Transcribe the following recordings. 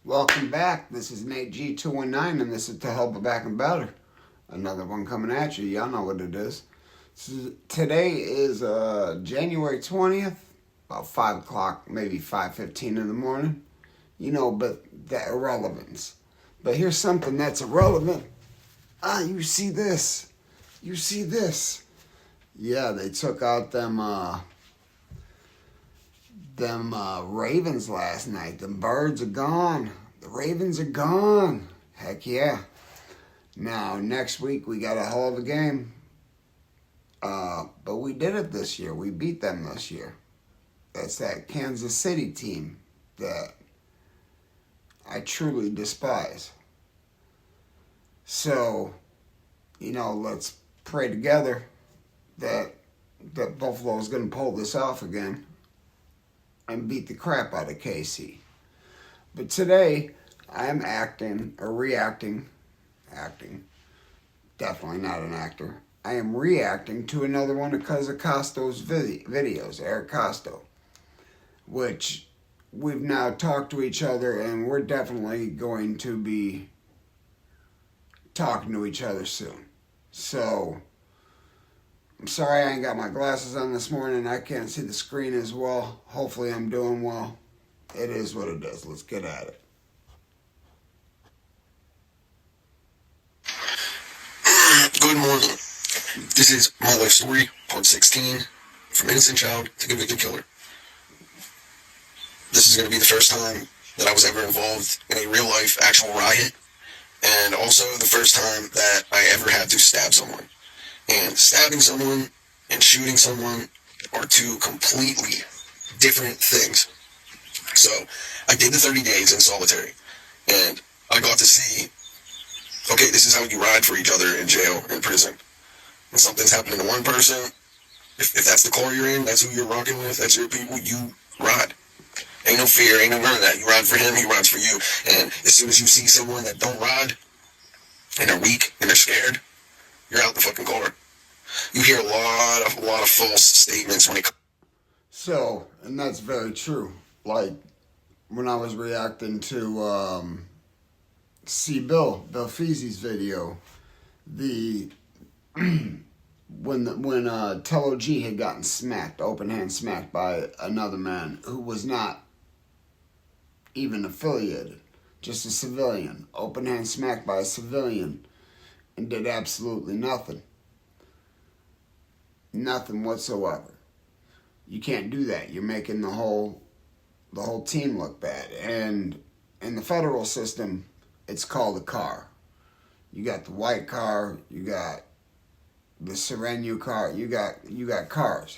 Welcome back. This is Nate G219, and this is To Help It Back and Better. Another one coming at you. Y'all know what it is. Today is January 20th, about 5 o'clock, maybe 5:15 in the morning. You know, but the irrelevance. But here's something that's irrelevant. You see this. You see this. Yeah, they took out them Ravens last night. Them birds are gone. The Ravens are gone. Heck yeah. Now, next week we got a hell of a game. But we did it this year. We beat them this year. That's that Kansas City team that I truly despise. So, you know, let's pray together that Buffalo is going to pull this off again and beat the crap out of KC. But today, I am reacting, definitely not an actor. I am reacting to another one of Cuzzo Costo's videos, Eric Costo, which we've now talked to each other, and we're definitely going to be talking to each other soon. So, I'm sorry I ain't got my glasses on this morning. I can't see the screen as well. Hopefully I'm doing well. It is what it is. Let's get at it. Good morning. This is my life story, part 16, from innocent child to convicted killer. This is going to be the first time that I was ever involved in a real-life actual riot, and also the first time that I ever had to stab someone. And stabbing someone and shooting someone are two completely different things. So, I did the 30 days in solitary, and I got to see, okay, this is how you ride for each other in jail, in prison. When something's happening to one person, if that's the car you're in, that's who you're rocking with, that's your people, you ride. Ain't no fear, ain't no none of that. You ride for him, he rides for you. And as soon as you see someone that don't ride, and they're weak, and they're scared, you're out the fucking car. You hear a lot of false statements when it comes. So, and that's very true. Like, when I was reacting to Bill Feezy's video, when Tello G had gotten smacked, open hand smacked by another man who was not even affiliated, just a civilian, open hand smacked by a civilian, and did absolutely nothing. Nothing whatsoever. You can't do that. You're making the whole team look bad. And in the federal system, it's called a car. You got the white car, you got the Sereno car, you got cars.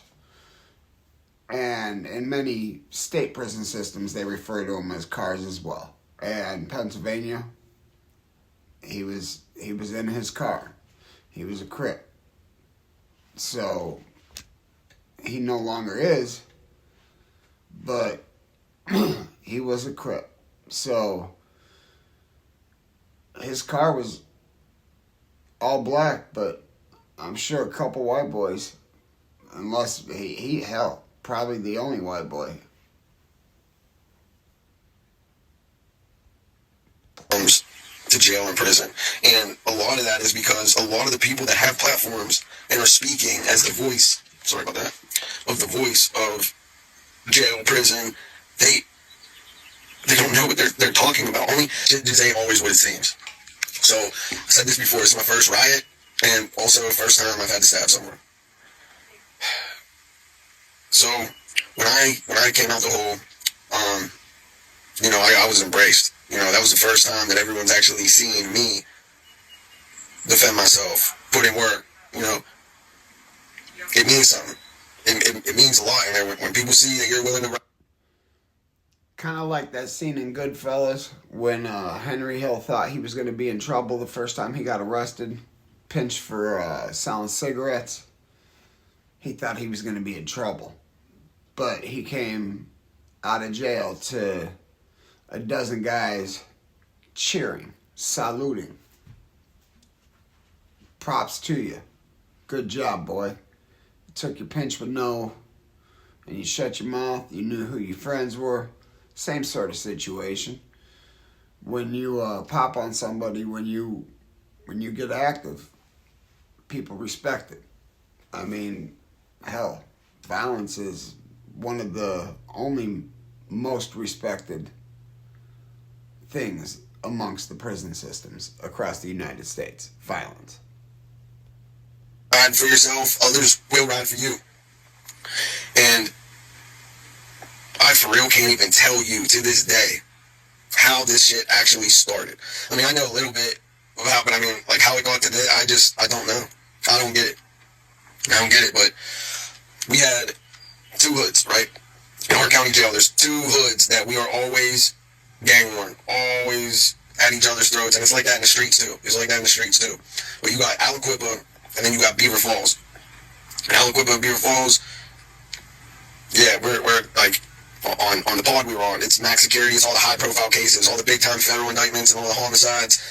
And in many state prison systems, they refer to them as cars as well. And Pennsylvania, he was in his car. He was a Crip. So, he no longer is, but he was a Crip. So, his car was all black, but I'm sure a couple white boys, unless hell, probably the only white boy. To jail and prison. And a lot of that is because a lot of the people that have platforms and are speaking as the voice, sorry about that, of the voice of jail, prison, they don't know what they're talking about. Only this ain't always what it seems. So, I said this before, it's my first riot, and also the first time I've had to stab someone. So, when I came out the hole, I was embraced. That was the first time that everyone's actually seen me defend myself, put in work, It means something. It means a lot. And when people see that you're willing to... Kind of like that scene in Goodfellas when Henry Hill thought he was going to be in trouble the first time he got arrested, pinched for selling cigarettes. He thought he was going to be in trouble. But he came out of jail to a dozen guys cheering, saluting. Props to you. Good job, boy. You took your pinch with no, and you shut your mouth. You knew who your friends were. same sort of situation. When you pop on somebody, when you get active, people respect it. I mean, hell, violence is one of the only most respected things amongst the prison systems across the United States. Violence. Ride for yourself, others will ride for you. And I for real can't even tell you to this day how this shit actually started. I mean, I know a little bit about, but I mean, like how it got to this, I don't know. I don't get it. But we had two hoods, right? In our county jail, there's two hoods that we are always gang warned, always at each other's throats, and it's like that in the streets too. But you got Aliquippa, and then you got Beaver Falls. And Aliquippa and Beaver Falls, yeah, we're like, on the pod we were on, it's max security, it's all the high profile cases, all the big time federal indictments, and all the homicides.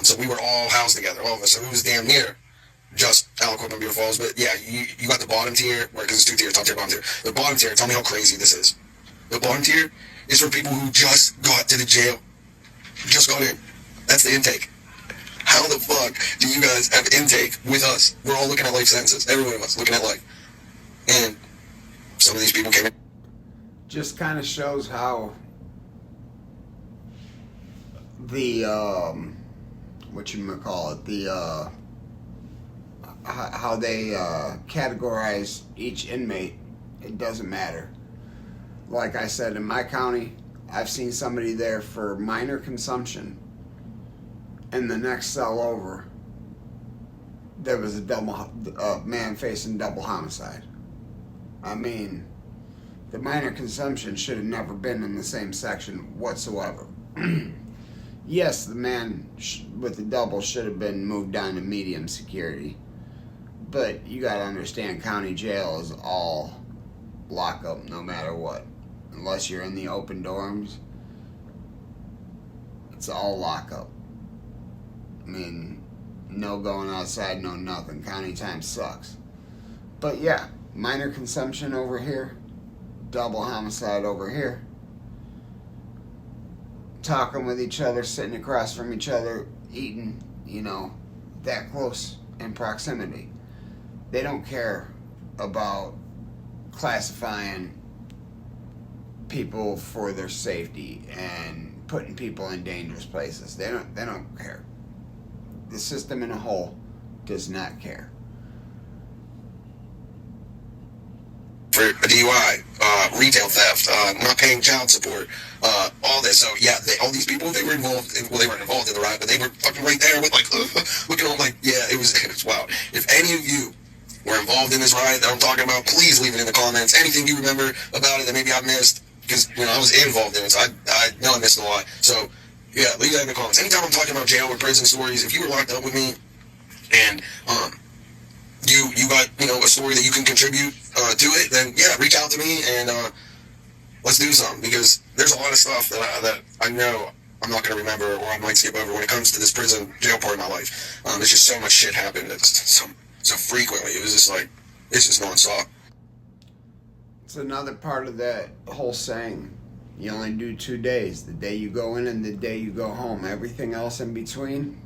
So we were all housed together, all of us. So it was damn near just Aliquippa and Beaver Falls. But yeah, you got the bottom tier, because it's two tiers, top tier, bottom tier. The bottom tier, tell me how crazy this is. The bottom tier is for people who just got to the jail, just got in. That's the intake. How the fuck do you guys have intake with us? We're all looking at life sentences, every one of us looking at life. And some of these people came in. Just kind of shows how the how they categorize each inmate. It doesn't matter. Like I said, in my county, I've seen somebody there for minor consumption, and the next cell over, there was a man facing double homicide. I mean, the minor consumption should have never been in the same section whatsoever. Yes, the man with the double should have been moved down to medium security. But you gotta understand, county jail is all lockup no matter what. Unless you're in the open dorms, it's all lockup. I mean, no going outside, no nothing. County time sucks. But yeah, minor consumption over here, double homicide over here. Talking with each other, sitting across from each other, eating, that close in proximity. They don't care about classifying people for their safety and putting people in dangerous places. They don't care. The system in a whole does not care. For a DUI, retail theft, not paying child support, all this. So yeah, all these people, they were involved. They weren't involved in the riot, but they were fucking right there with looking on yeah, it was wild. If any of you were involved in this riot that I'm talking about, please leave it in the comments. Anything you remember about it that maybe I missed, because I was involved in it, so I know I missed a lot. So yeah, leave that in the comments. Anytime I'm talking about jail or prison stories, if you were locked up with me and you got a story that you can contribute to it, then yeah, reach out to me and let's do something, because there's a lot of stuff that I know I'm not going to remember, or I might skip over when it comes to this prison jail part of my life. There's just so much shit happened so frequently. It was just like, it's just nonstop. It's another part of that whole saying, you only do 2 days, the day you go in and the day you go home. Everything else in between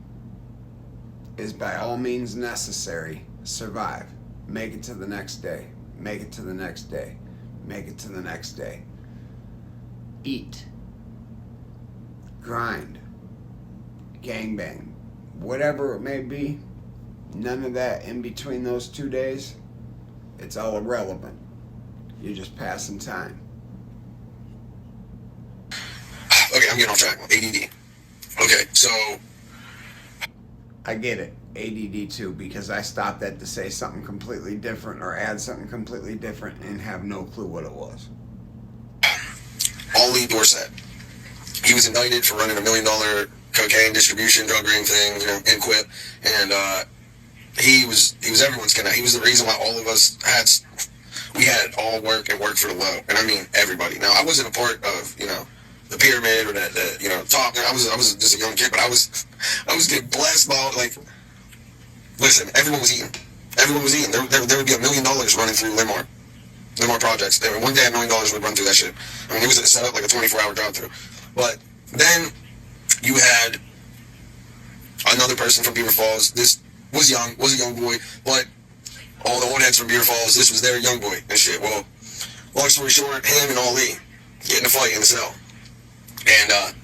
is by all means necessary. Survive. Make it to the next day. Make it to the next day. Make it to the next day. Eat. Grind. Gangbang. Whatever it may be, none of that in between those 2 days, it's all irrelevant. You're just passing time. Okay, I'm getting off track. ADD. Okay, so I get it. ADD too, because I stopped that to say something completely different or add something completely different and have no clue what it was. Ollie Dorsett. He was indicted for running $1 million cocaine distribution, drug ring thing, in Quip, and he was everyone's connect. He was the reason why all of us we had all work and work for the low, and I mean everybody. Now I wasn't a part of the pyramid or the top. I was just a young kid, but I was getting blessed by listen, everyone was eating. There would be $1 million running through Limar. No more projects. One day $1 million would run through that shit. I mean, it was set up like a 24-hour drive-through. But then you had another person from Beaver Falls. This was a young boy, but all the old heads from Beaver Falls, this was their young boy and shit. Well, long story short, him and Ali get in a fight in the cell. And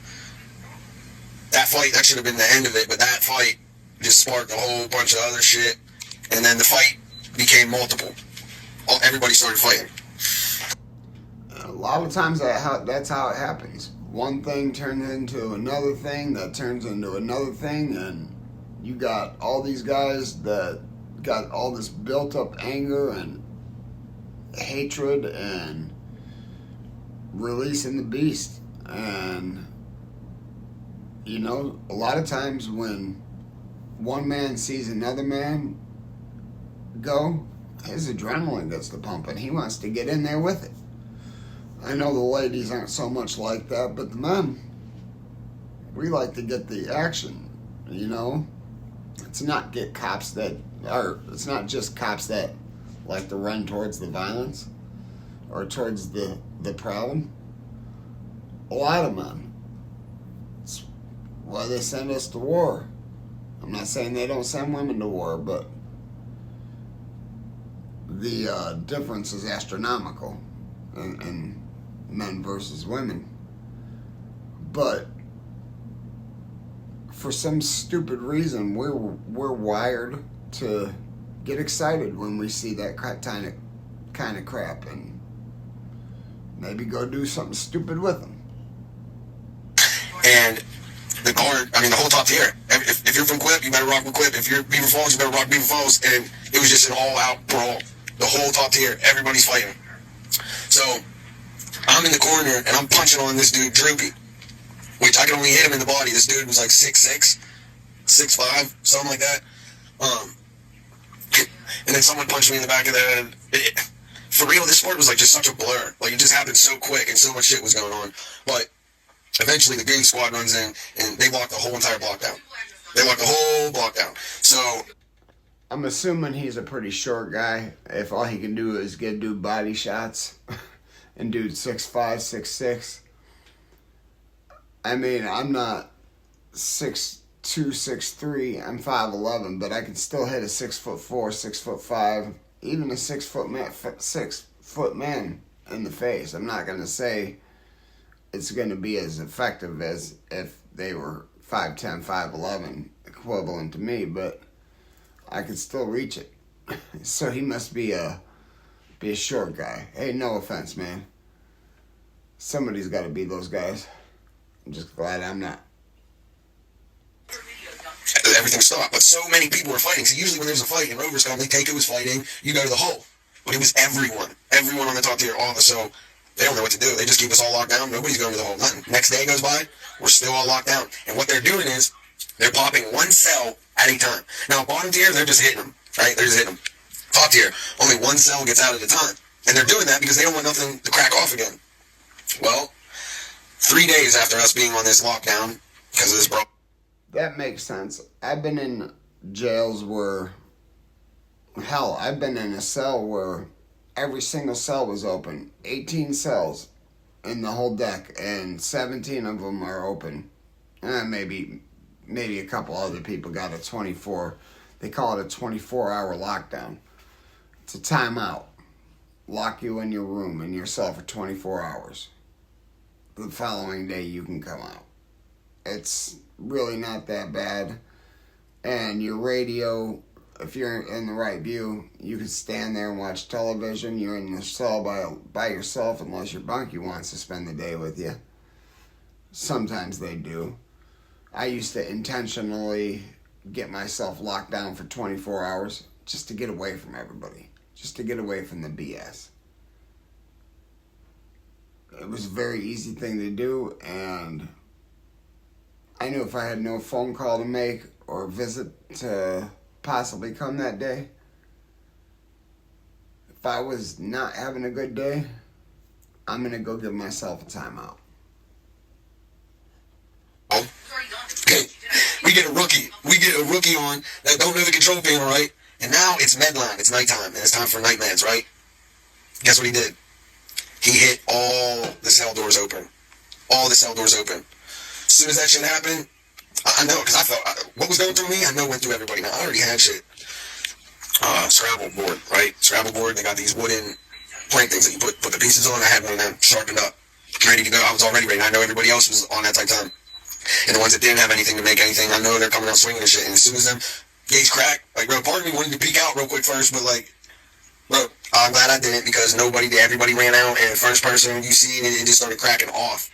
that fight, that should have been the end of it, but that fight just sparked a whole bunch of other shit. And then the fight became multiple. Everybody started fighting. A lot of times that's how it happens. One thing turns into another thing, that turns into another thing, and you got all these guys that got all this built up anger and hatred and releasing the beast. And you know, a lot of times when one man sees another man go, his adrenaline gets to pumping. He wants to get in there with it. I know the ladies aren't so much like that, but the men, we like to get the action, you know? It's not just cops that like to run towards the violence or towards the problem. A lot of men. It's why they send us to war. I'm not saying they don't send women to war, but the difference is astronomical in men versus women. But for some stupid reason, we're wired to get excited when we see that kind of crap, and maybe go do something stupid with them. And the card, I mean, the whole top tier. If you're from Quip, you better rock with Quip. If you're Beaver Falls, you better rock Beaver Falls. And it was just an all-out brawl. The whole top tier, everybody's fighting. So I'm in the corner and I'm punching on this dude Droopy, which I could only hit him in the body. This dude was like 6'6", 6'5", something like that. And then someone punched me in the back of the head. For real, this sport was like just such a blur. Like, it just happened so quick and so much shit was going on. But eventually the gang squad runs in and they lock the whole entire block down. They lock the whole block down. So I'm assuming he's a pretty short guy. If all he can do is give dude body shots, and dude 6'5", 6'6". I mean, I'm not 6'2", 6'3". I'm 5'11", but I can still hit a 6'4", 6'5", even a 6 foot man in the face. I'm not gonna say it's gonna be as effective as if they were 5'10", 5'11", equivalent to me, but I can still reach it. So he must be a short guy. Hey, no offense, man. Somebody's got to be those guys. I'm just glad I'm not. Everything stopped, but so many people were fighting. So usually when there's a fight in Rovers Company, Keiko was fighting, you go to the hole. But it was everyone on the top tier, all of us. So they don't know what to do. They just keep us all locked down. Nobody's going to the hole. Nothing. Next day goes by, we're still all locked down. And what they're doing is they're popping one cell at a time. Now, bottom tier, they're just hitting them, right? They're just hitting them. Top tier, only one cell gets out at a time. And they're doing that because they don't want nothing to crack off again. Well, 3 days after us being on this lockdown, because of this bro. That makes sense. I've been in jails where, hell, I've been in a cell where every single cell was open. 18 cells in the whole deck, and 17 of them are open. Maybe a couple other people got a 24. They call it a 24-hour lockdown. It's a timeout. Lock you in your room, in your cell for 24 hours. The following day you can come out. It's really not that bad. And your radio, if you're in the right view, you can stand there and watch television. You're in the cell by yourself unless your bunkie wants to spend the day with you. Sometimes they do. I used to intentionally get myself locked down for 24 hours just to get away from everybody. Just to get away from the BS. It was a very easy thing to do, and I knew if I had no phone call to make or visit to possibly come that day, if I was not having a good day, I'm going to go give myself a timeout. We get a rookie on that don't know the control panel, right? And now it's Medline, it's nighttime, and it's time for night meds, right? Guess what he did? He hit all the cell doors open. All the cell doors open. As soon as that shit happened, I know, because I felt, what was going through me, I know went through everybody. Now, I already had shit. Scrabble board, right? Scrabble board, they got these wooden plank things that you put the pieces on. I had one of them sharpened up, ready to go. I was already ready. I know everybody else was on that type time. And the ones that didn't have anything to make anything, I know they're coming out swinging and shit. And as soon as them gates crack, like, bro, part of me wanted to peek out real quick first, but like, bro, I'm glad I didn't, because everybody ran out, and first person you see, it just started cracking off.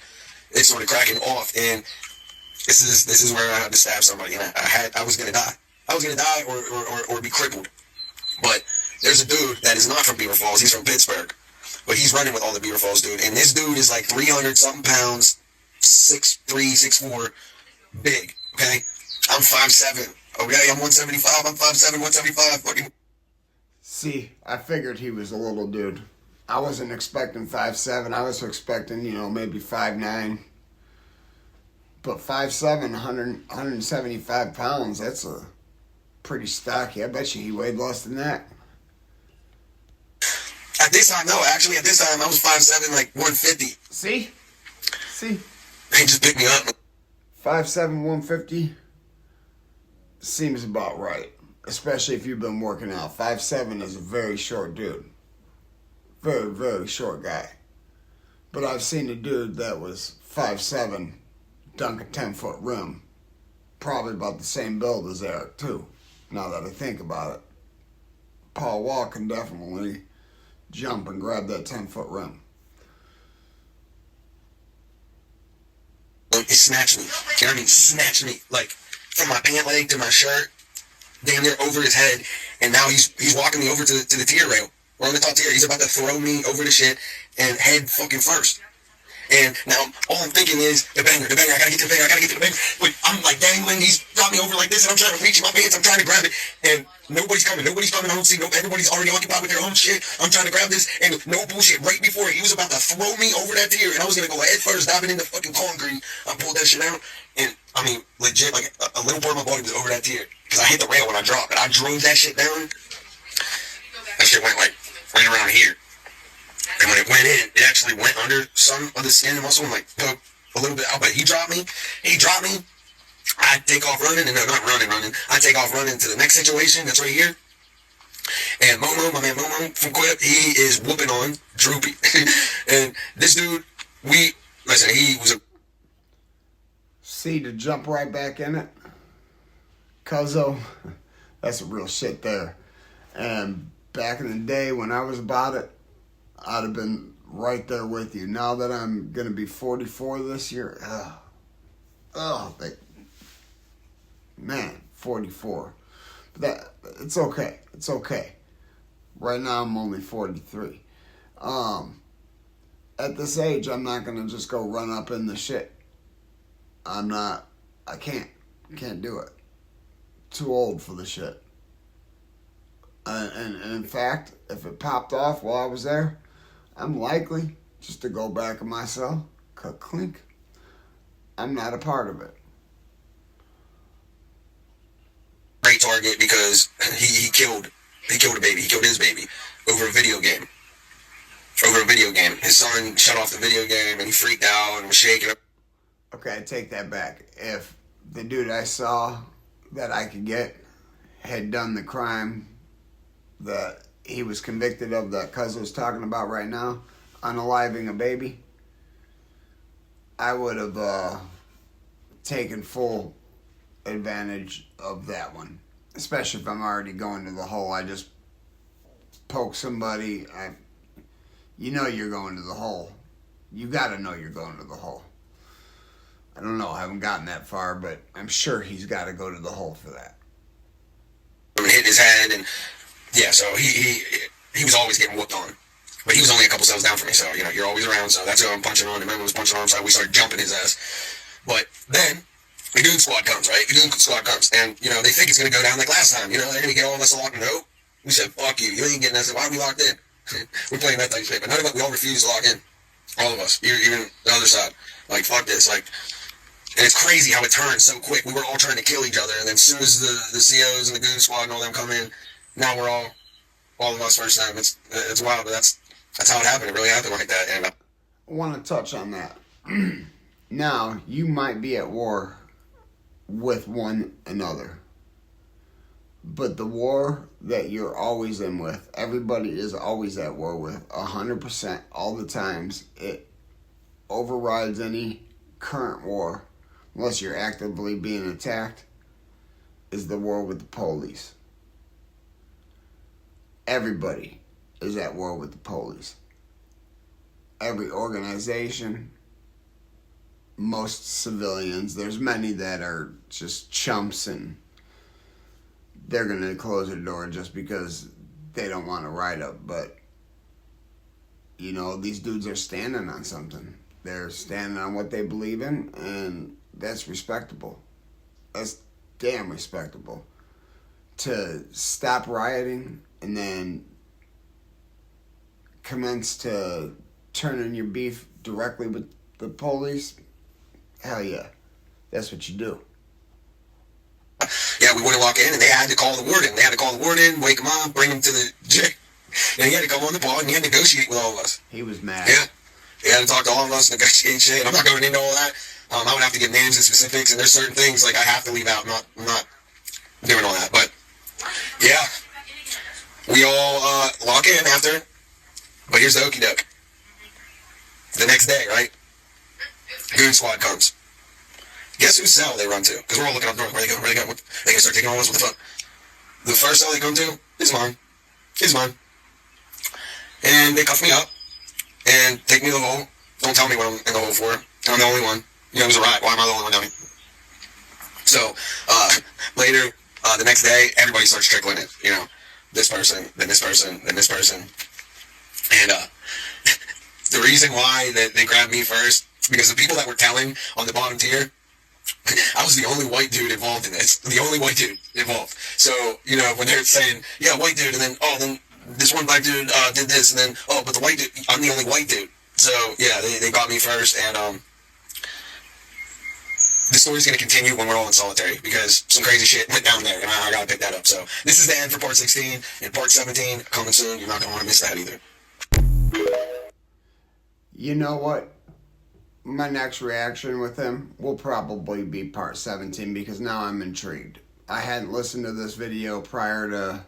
It started cracking off, and this is where I had to stab somebody. And I was gonna die. I was gonna die or be crippled. But there's a dude that is not from Beaver Falls. He's from Pittsburgh, but he's running with all the Beaver Falls dude. And this dude is like 300 something pounds, 6'3", 6'4", big. Okay, I'm 5'7". Okay, I'm 175. I'm 5'7", 175. Fucking. See, I figured he was a little dude. I wasn't expecting 5'7". I was expecting, maybe 5'9". But 5'7", 175 pounds, that's a pretty stocky. I bet you he weighed less than that. At this time, no. Actually, at this time, I was 5'7", like 150. See? He just picked me up. 5'7", 150 seems about right. Especially if you've been working out. 5'7" is a very short dude. Very, very short guy. But I've seen a dude that was 5'7", dunk a 10-foot rim. Probably about the same build as Eric, too, now that I think about it. Paul Wall can definitely jump and grab that 10-foot rim. He snatched me. You know what I mean? Snatched me, like, from my pant leg to my shirt, damn near over his head, and now he's walking me over to the tier rail. We're on the top tier. He's about to throw me over the shit and head fucking first. And now all I'm thinking is the banger. I gotta get to the banger. But I'm like dangling. He's got me over like this, and I'm trying to reach in my pants. I'm trying to grab it, and nobody's coming. I don't see. Everybody's already occupied with their own shit. I'm trying to grab this, and no bullshit. Right before he was about to throw me over that tier, and I was gonna go head first, diving into fucking concrete. I pulled that shit out, and I mean, legit, like a little part of my body was over that tier because I hit the rail when I dropped, and I drove that shit down. That shit went like right around here. And when it went in, it actually went under some of the skin and muscle and like poked a little bit out. But he dropped me. I take off running, and no, not running. I take off running to the next situation that's right here. And Momo, my man Momo from Quip, he is whooping on Droopy. And this dude, he was a... See, to jump right back in it, Cuzzo, that's a real shit there. And back in the day when I was about it, I'd have been right there with you. Now that I'm going to be 44 this year, 44. But it's okay. It's okay. Right now I'm only 43. At this age, I'm not going to just go run up in the shit. I can't do it. Too old for the shit. And in fact, if it popped off while I was there, I'm likely just to go back in my cell, cut clink. I'm not a part of it. Great target because he killed a baby. He killed his baby over a video game. His son shut off the video game and he freaked out and was shaking. Okay, I take that back. If the dude I saw that I could get had done the crime that he was convicted of that Cuzzo's talking about right now, unaliving a baby, I would have taken full advantage of that one. Especially if I'm already going to the hole. I just poke somebody. You're going to the hole. You got to know you're going to the hole. I don't know. I haven't gotten that far, but I'm sure he's got to go to the hole for that. Hit his head, and yeah, so he was always getting whooped on. But he was only a couple cells down from me, so you're always around. So that's who I'm punching on. And Memo was punching on him, so we started jumping his ass. But then the goon squad comes, right? The goon squad comes, and they think it's gonna go down like last time. They're gonna get all of us locked in. Nope. We said, "Fuck you! You ain't getting us." Why are we locked in? We're playing that type shit, but none of us. We all refused to lock in. All of us, even the other side. Like, fuck this. Like, and it's crazy how it turned so quick. We were all trying to kill each other, and then as soon as the COs and the goon squad and all them come in, now we're all of us first time. It's wild, but that's that's how it happened. It really happened like that. And I want to touch on that. Now, you might be at war with one another, but the war that you're always in with, everybody is always at war with, 100% all the times. It overrides any current war, unless you're actively being attacked, is the war with the police. Everybody is at war with the police. Every organization, most civilians, there's many that are just chumps and they're going to close their door just because they don't want to ride up. But, you know, these dudes are standing on something. They're standing on what they believe in, and that's respectable. That's damn respectable. To stop rioting and then commence to turning your beef directly with the police, hell yeah. That's what you do. yeah, we wouldn't walk in, and they had to call the warden. They had to call the warden, wake him up, bring him to the jail. And he had to come on the pod, and he had to negotiate with all of us. He was mad. Yeah. He had to talk to all of us, negotiate shit. I'm not going into all that. I would have to give names and specifics, and there's certain things like I have to leave out. I'm not doing all that. But, yeah. We all lock in after. But here's the okey doke. The next day, right? Goon squad comes. Guess whose cell they run to? Because we're all looking up north. Where they go? Where they go? They can start taking all of us. What the fuck? The first cell they come to is mine. Is mine. And they cuff me up and take me to the hole. Don't tell me what I'm in the hole for. I'm the only one. You know, it was a riot. Why am I the only one down here? So, later, the next day, everybody starts trickling it. You know, this person, then this person, then this person. And the reason why they grabbed me first, because the people that were telling on the bottom tier, I was the only white dude involved in this. The only white dude involved. So, you know, when they're saying, yeah, white dude, and then this one black dude did this, and then, but the white dude, I'm the only white dude. So, yeah, they got me first, and the story's going to continue when we're all in solitary, because some crazy shit went down there, and I got to pick that up. So, this is the end for part 16, and part 17 coming soon. You're not going to want to miss that either. You know what? My next reaction with him will probably be part 17, because now I'm intrigued. I hadn't listened to this video prior to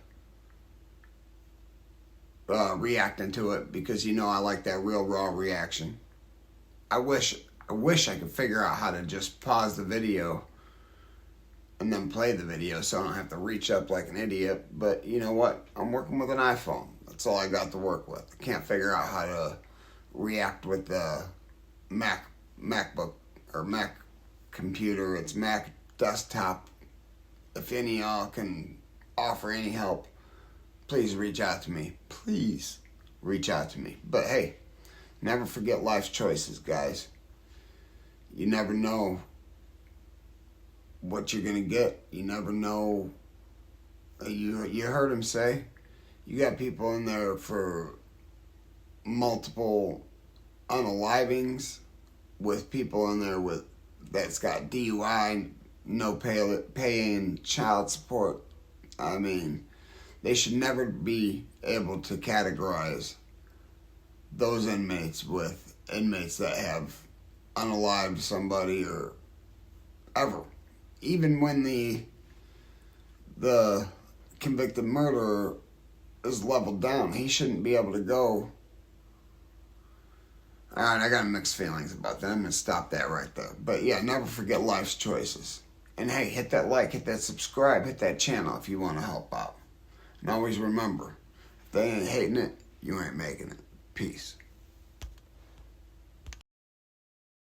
reacting to it, because, you know, I like that real raw reaction. I wish I could figure out how to just pause the video and then play the video so I don't have to reach up like an idiot. But you know what? I'm working with an iPhone. That's all I got to work with. I can't figure out how to react with the MacBook or Mac computer. It's Mac desktop. If any of y'all can offer any help, please reach out to me. Please reach out to me. But hey, never forget life's choices, guys. You never know what you're going to get. You never know. You heard him say, you got people in there for multiple unalivings, with people in there with that's got DUI, no paying child support. I mean, they should never be able to categorize those inmates with inmates that have unalived somebody or ever. Even when the convicted murderer is leveled down, he shouldn't be able to go. Alright, I got mixed feelings about that. I'm going to stop that right there. But yeah, never forget life's choices. And hey, hit that like, hit that subscribe, hit that channel if you want to help out. And always remember, if they ain't hating it, you ain't making it. Peace.